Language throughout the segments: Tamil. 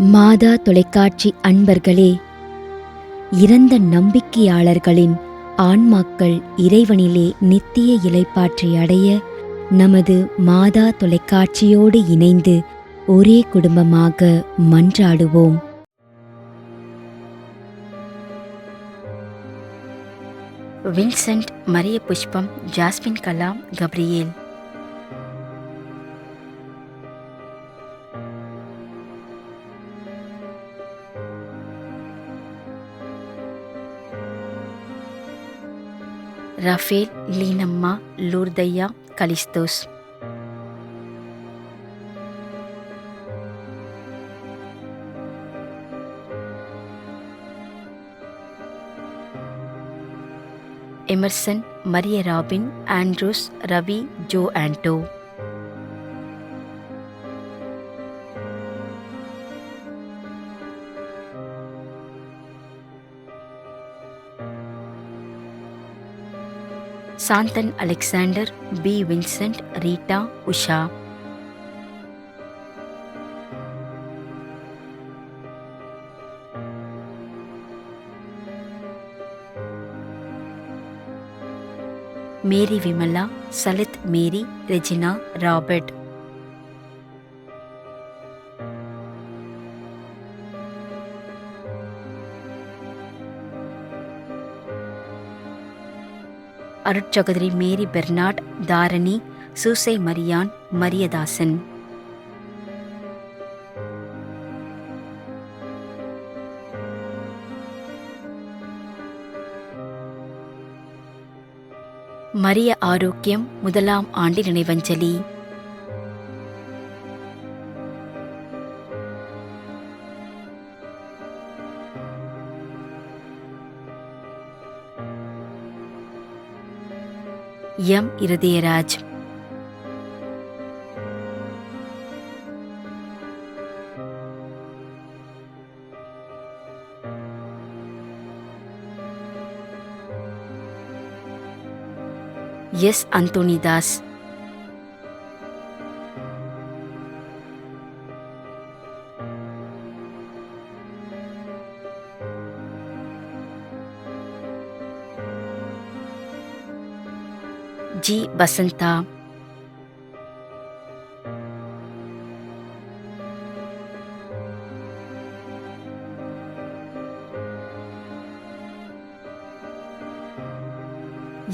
மாதா தொலைக்காட்சி அன்பர்களே, இறந்த நம்பிக்கையாளர்களின் ஆன்மாக்கள் இறைவனிலே நித்திய இளைப்பாற்றி அடைய நமது மாதா தொலைக்காட்சியோடு இணைந்து ஒரே குடும்பமாக மன்றாடுவோம். Vincent, Mariya Pushpam, Jasmine Kalam, Gabriel. Raphael, Leenamma, Lourdaiya, Callistus. Emerson, Mariya Robin, Andrews, Ravi, Joe Anto. Santhan, Alexander, P. Vincent, Rita, Usha. Mary Vimala, Salith Mary, Regina, Robert. அருட்சகோதரி மேரி பெர்னாட், தாரணி, சூசை மரியான், மரியதாசன். மரிய ஆரோக்கியம் முதலாம் ஆண்டு நினைவஞ்சலி. M. Irudayaraj. S. Anthonidas. G. Vasantha.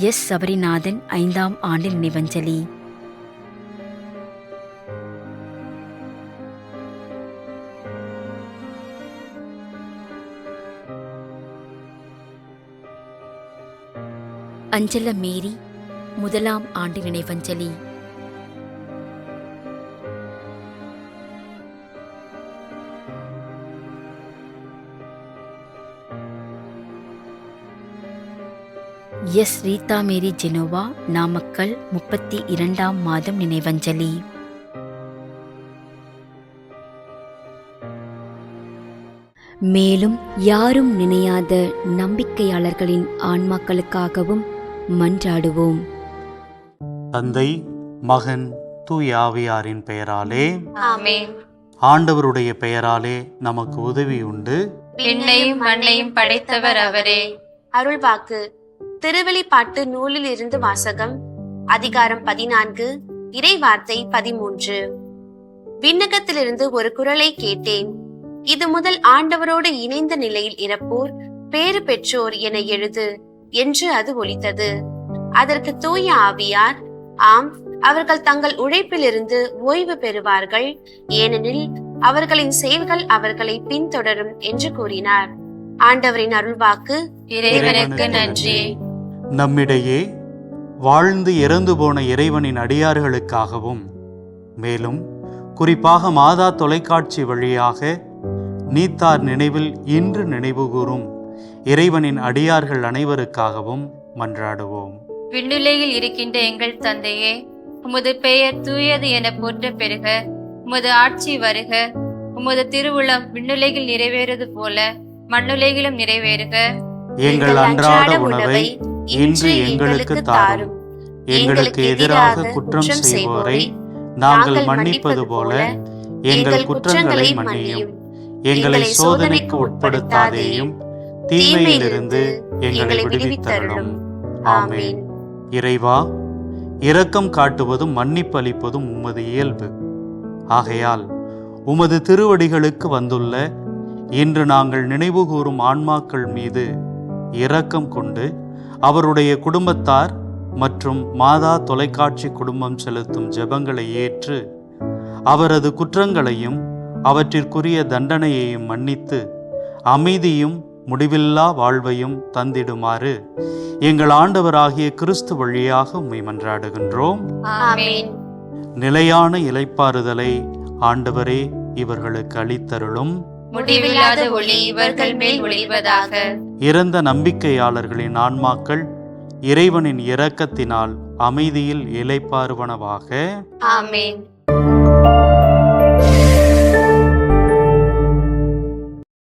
S. Sabarinathan, ஐந்தாம் ஆண்டு நினைவஞ்சலி. அஞ்சல மேரி, முதலாம் ஆண்டு நினைவஞ்சலி. S. Rita Mary Genova, Namakkal, 32ஆம் மாதம் நினைவஞ்சலி. மேலும் யாரும் நினையாத நம்பிக்கையாளர்களின் ஆன்மாக்களுக்காகவும் மன்றாடுவோம். தந்தை, மகன், தூய ஆவியாரின் பெயராலே ஆமென். ஆண்டவருடைய பெயராலே நமக்கு உதவி உண்டு. விண்ணையும் மண்ணையும் படைத்தவர் அவரே. அருள்வாக்கு. திருவெளிப்பாட்டு நூலில் இருந்து வாசகம். அதிகாரம் 14, இறை வார்த்தை 13. விண்ணகத்திலிருந்து ஒரு குரலை கேட்டேன். இது முதல் ஆண்டவரோடு இணைந்த நிலையில் இறப்போர் பேறு பெற்றோர் என எழுது என்று அது ஒலித்தது. அதற்கு தூய ஆவியார், ஆம், அவர்கள் தங்கள் உழைப்பிலிருந்து ஓய்வு பெறுவார்கள், ஏனெனில் அவர்களின் செயல்கள் அவர்களை பின்தொடரும் என்று கூறினார். ஆண்டவரின் அருள்வாக்கு. இறைவனுக்கு நன்றி. நம்மிடையே வாழ்ந்து இறந்து போன இறைவனின் அடியார்களுக்காகவும், மேலும் குறிப்பாக மாதா தொலைக்காட்சி வழியாக நீத்தார் நினைவில் இன்று நினைவுகூரும் இறைவனின் அடியார்கள் அனைவருக்காகவும் மன்றாடுவோம். விண்ணுலகில் இருக்கின்ற எங்கள் தந்தையே, உமது பெயர் தூயது என போற்ற பெறுக. உமது ஆட்சி வருக. உமது திருவுளம் விண்ணுலகில் நிறைவேறுவது போல மண்ணுலகிலும் நிறைவேறுக. எங்கள் அன்றாட உணவை இன்று எங்களுக்கு தாரும். எங்களுக்கு எதிராக குற்றம் செய்வோரை நாங்கள் மன்னிப்பது போல எங்கள் குற்றங்களை மன்னியும். எங்களை சோதனைக்கு உட்படுத்தாதேயும் தீமையிலிருந்து எங்களை விடுவித்தருளும். ஆமென். இறைவா, இரக்கம் காட்டுவதும் மன்னிப்பு அளிப்பதும் உமது இயல்பு. ஆகையால் உமது திருவடிகளுக்கு வந்துள்ள இன்று நாங்கள் நினைவுகூரும் ஆன்மாக்கள் மீது இரக்கம் கொண்டு அவருடைய குடும்பத்தார் மற்றும் மாதா தொலைக்காட்சி குடும்பம் செலுத்தும் ஜெபங்களை ஏற்று அவரது குற்றங்களையும் அவற்றிற்குரிய தண்டனையையும் மன்னித்து அமைதியும் முடிவில்லா வாழ்வையும் தந்திடுமாறு எங்கள் ஆண்டவராகிய கிறிஸ்து வழியாக உம்மை மன்றாடுகின்றோம். ஆமென். நிலையான இளைப்பாறுதலை ஆண்டவரே இவர்களுக்கு அளித்தருளும். முடிவில்லாத ஒளி இவர்கள் மேல் ஒளிவதாக. இறந்த நம்பிக்கையாளர்களின் ஆன்மாக்கள் இறைவனின் இரக்கத்தினால் அமைதியில் இளைப்பாறுவனவாக. ஆமென்.